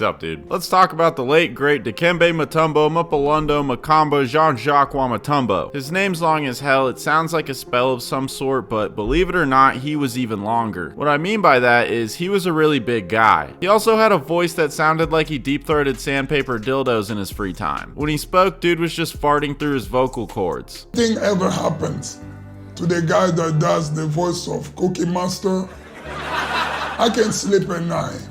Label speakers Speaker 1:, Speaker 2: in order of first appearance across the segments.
Speaker 1: Sup, dude? Let's talk about the late, great Dikembe Mutombo Mapalondo Makamba Jean-Jacques Mutombo. His name's long as hell, it sounds like a spell of some sort, but believe it or not, he was even longer. What I mean by that is, he was a really big guy. He also had a voice that sounded like he deep-throated sandpaper dildos in his free time. When he spoke, dude was just farting through his vocal cords.
Speaker 2: Nothing ever happens to the guy that does the voice of Cookie Monster. I can sleep at night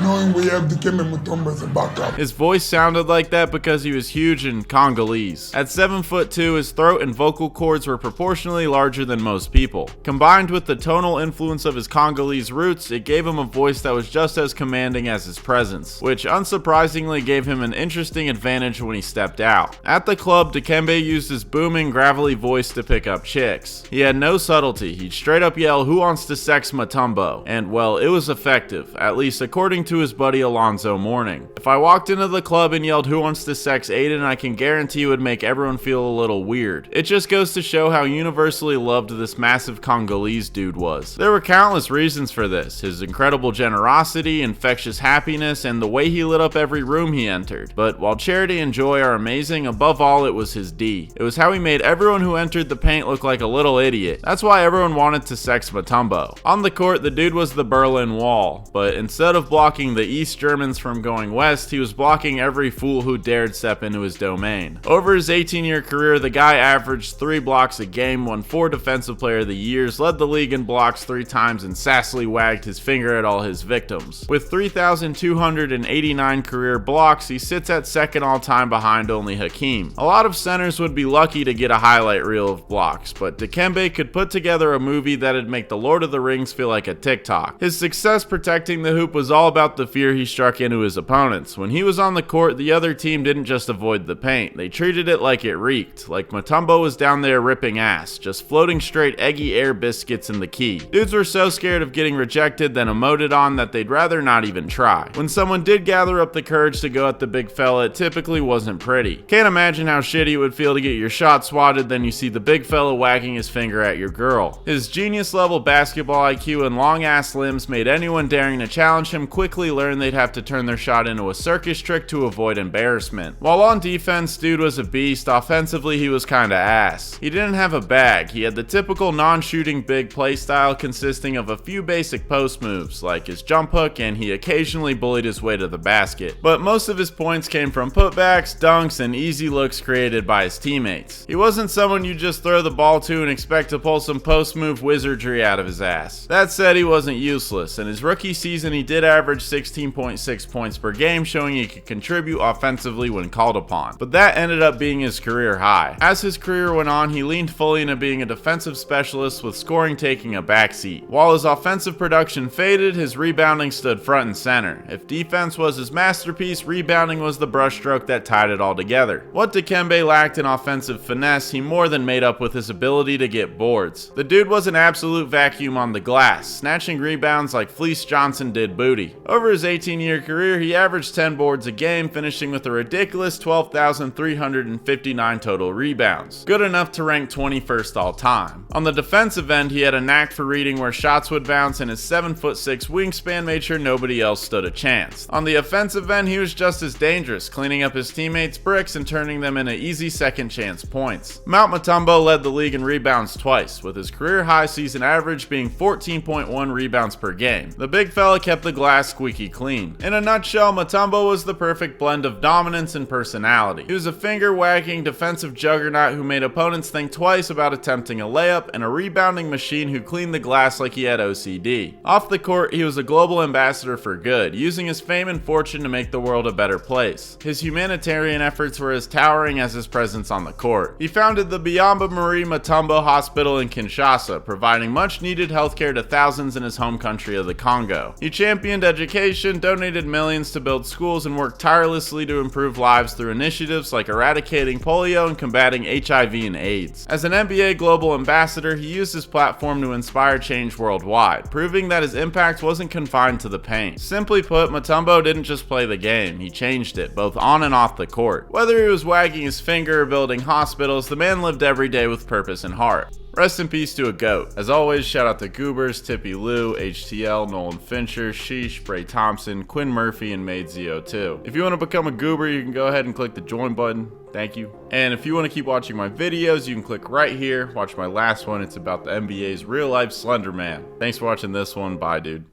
Speaker 2: knowing we have Dikembe Mutombo as a backup.
Speaker 1: His voice sounded like that because he was huge and Congolese. At 7'2", his throat and vocal cords were proportionally larger than most people. Combined with the tonal influence of his Congolese roots, it gave him a voice that was just as commanding as his presence, which unsurprisingly gave him an interesting advantage when he stepped out. At the club, Dikembe used his booming, gravelly voice to pick up chicks. He had no subtlety, he'd straight up yell, "Who wants to sex Mutombo?" And well, it was effective, at least according to his buddy Alonzo Mourning. If I walked into the club and yelled, "Who wants to sex Aiden?" I can guarantee it would make everyone feel a little weird. It just goes to show how universally loved this massive Congolese dude was. There were countless reasons for this: his incredible generosity, infectious happiness, and the way he lit up every room he entered. But while charity and joy are amazing, above all it was his D. It was how he made everyone who entered the paint look like a little idiot. That's why everyone wanted to sex Mutombo. On the court, the dude was the Berlin Wall, but instead of blocking the East Germans from going west, he was blocking every fool who dared step into his domain. Over his 18-year career, the guy averaged 3 blocks a game, won 4 Defensive Player of the Years, led the league in blocks 3 times, and sassily wagged his finger at all his victims. With 3,289 career blocks, he sits at second all-time behind only Hakeem. A lot of centers would be lucky to get a highlight reel of blocks, but Dikembe could put together a movie that'd make the Lord of the Rings feel like a TikTok. His success protecting the hoop was all about the fear he struck into his opponents. When he was on the court, the other team didn't just avoid the paint, they treated it like it reeked, like Mutombo was down there ripping ass, just floating straight eggy air biscuits in the key. Dudes were so scared of getting rejected then emoted on that they'd rather not even try. When someone did gather up the courage to go at the big fella, it typically wasn't pretty. Can't imagine how shitty it would feel to get your shot swatted, then you see the big fella wagging his finger at your girl. His genius level basketball IQ and long ass limbs made anyone daring to challenge him quickly learn they'd have to turn their shot into a circus trick to avoid embarrassment. While on defense, dude was a beast. Offensively, he was kinda ass. He didn't have a bag. He had the typical non-shooting big play style consisting of a few basic post moves, like his jump hook, and he occasionally bullied his way to the basket. But most of his points came from putbacks, dunks, and easy looks created by his teammates. He wasn't someone you just throw the ball to and expect to pull some post move wizardry out of his ass. That said, he wasn't useless. In his rookie season, he did average 16.6 points per game, showing he could contribute offensively when called upon. But that ended up being his career high. As his career went on, he leaned fully into being a defensive specialist, with scoring taking a backseat. While his offensive production faded, his rebounding stood front and center. If defense was his masterpiece, rebounding was the brushstroke that tied it all together. What Dikembe lacked in offensive finesse, he more than made up with his ability to get boards. The dude was an absolute vacuum on the glass, snatching rebounds like Fleece Johnson did booty. Over his 18-year career, he averaged 10 boards a game, finishing with a ridiculous 12,359 total rebounds, good enough to rank 21st all time. On the defensive end, he had a knack for reading where shots would bounce, and his 7'6" wingspan made sure nobody else stood a chance. On the offensive end, he was just as dangerous, cleaning up his teammates' bricks and turning them into easy second chance points. Mutombo led the league in rebounds twice, with his career high season average being 14.1 rebounds per game. The big fella kept the glass squeaky clean. In a nutshell, Mutombo was the perfect blend of dominance and personality. He was a finger-wagging defensive juggernaut who made opponents think twice about attempting a layup, and a rebounding machine who cleaned the glass like he had OCD. Off the court, he was a global ambassador for good, using his fame and fortune to make the world a better place. His humanitarian efforts were as towering as his presence on the court. He founded the Biamba Marie Mutombo Hospital in Kinshasa, providing much-needed healthcare to thousands in his home country of the Congo. He championed education, donated millions to build schools, and worked tirelessly to improve lives through initiatives like eradicating polio and combating HIV and AIDS. As an NBA Global Ambassador, he used his platform to inspire change worldwide, proving that his impact wasn't confined to the paint. Simply put, Mutombo didn't just play the game, he changed it, both on and off the court. Whether he was wagging his finger or building hospitals, the man lived every day with purpose and heart. Rest in peace to a GOAT. As always, shout out to Goobers, Tippy Lou, HTL, Nolan Fincher, Sheesh, Bray Thompson, Quinn Murphy, and Made ZO2. If you want to become a Goober, you can go ahead and click the join button. Thank you. And if you want to keep watching my videos, you can click right here. Watch my last one. It's about the NBA's real life Slender Man. Thanks for watching this one. Bye, dude.